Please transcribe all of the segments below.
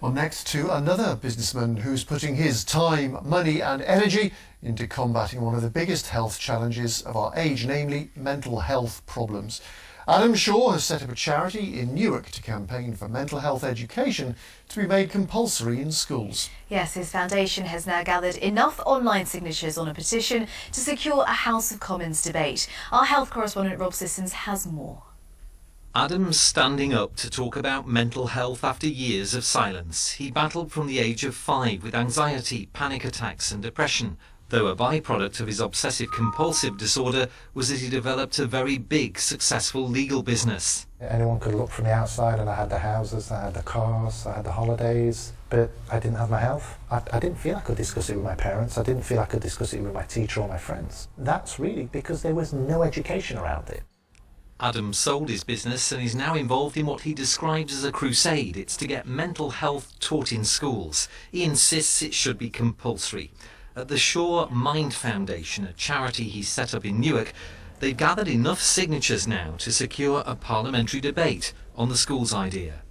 Well, next to another businessman who's putting his time, money and energy into combating one of the biggest health challenges of our age, namely mental health problems. Adam Shaw has set up a charity in Newark to campaign for mental health education to be made compulsory in schools. Yes, his foundation has now gathered enough online signatures on a petition to secure a House of Commons debate. Our health correspondent Rob Sissons has more. Adam's standing up to talk about mental health after years of silence. He battled from the age of 5 with anxiety, panic attacks and depression, though a byproduct of his obsessive-compulsive disorder was that he developed a very big, successful legal business. Anyone could look from the outside and I had the houses, I had the cars, I had the holidays, but I didn't have my health. I didn't feel I could discuss it with my parents, I didn't feel I could discuss it with my teacher or my friends. That's really because there was no education around it. Adam sold his business and is now involved in what he describes as a crusade. It's to get mental health taught in schools. He insists it should be compulsory. At the Shaw Mind Foundation, a charity he set up in Newark, they've gathered enough signatures now to secure a parliamentary debate on the school's idea.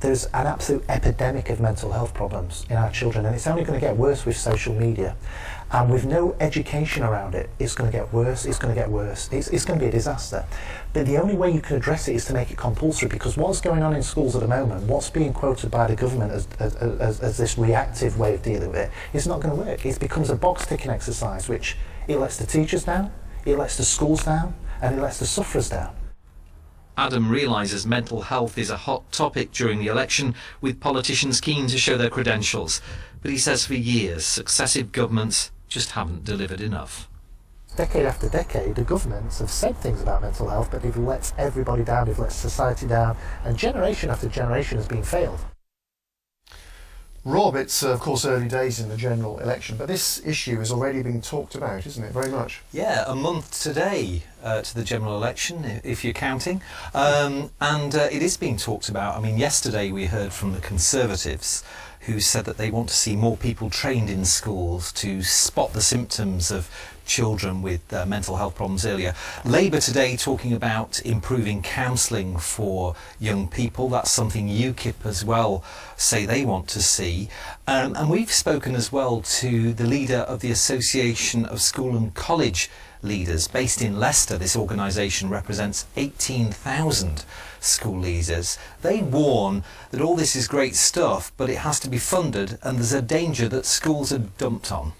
There's an absolute epidemic of mental health problems in our children, and it's only going to get worse with social media. And with no education around it, it's going to get worse, it's going to get worse, it's going to be a disaster. But the only way you can address it is to make it compulsory, because what's going on in schools at the moment, what's being quoted by the government as this reactive way of dealing with it, is not going to work. It becomes a box-ticking exercise, which it lets the teachers down, it lets the schools down, and it lets the sufferers down. Adam realises mental health is a hot topic during the election, with politicians keen to show their credentials. But he says for years, successive governments just haven't delivered enough. Decade after decade, the governments have said things about mental health, but they've let everybody down, they've let society down, and generation after generation has been failed. Rob, it's of course early days in the general election, but this issue is already being talked about, isn't it, very much? Yeah, a month today to the general election, if you're counting, and it is being talked about. I mean, yesterday we heard from the Conservatives, who said that they want to see more people trained in schools to spot the symptoms of children with mental health problems earlier. Labour today talking about improving counselling for young people. That's something UKIP as well say they want to see. And we've spoken as well to the leader of the Association of School and College Leaders based in Leicester. This organisation represents 18,000 school leaders. They warn that all this is great stuff, but it has to be funded, and there's a danger that schools are dumped on.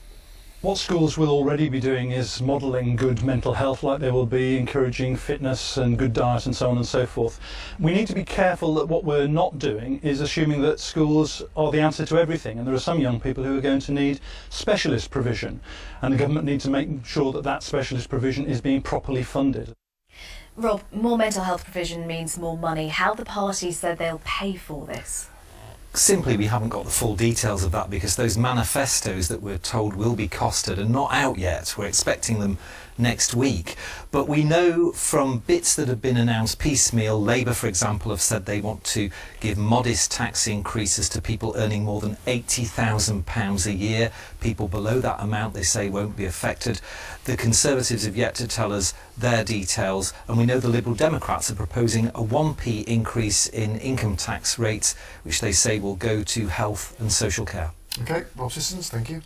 What schools will already be doing is modelling good mental health, like they will be encouraging fitness and good diet and so on and so forth. We need to be careful that what we're not doing is assuming that schools are the answer to everything, and there are some young people who are going to need specialist provision, and the government needs to make sure that that specialist provision is being properly funded. Rob, more mental health provision means more money. How have the parties said they'll pay for this? Simply, we haven't got the full details of that because those manifestos that we're told will be costed are not out yet. We're expecting them next week. But we know from bits that have been announced piecemeal, Labour, for example, have said they want to give modest tax increases to people earning more than £80,000 a year. People below that amount, they say, won't be affected. The Conservatives have yet to tell us their details, and we know the Liberal Democrats are proposing a 1p increase in income tax rates, which they say will go to health and social care. OK, Rob Sissons, thank you.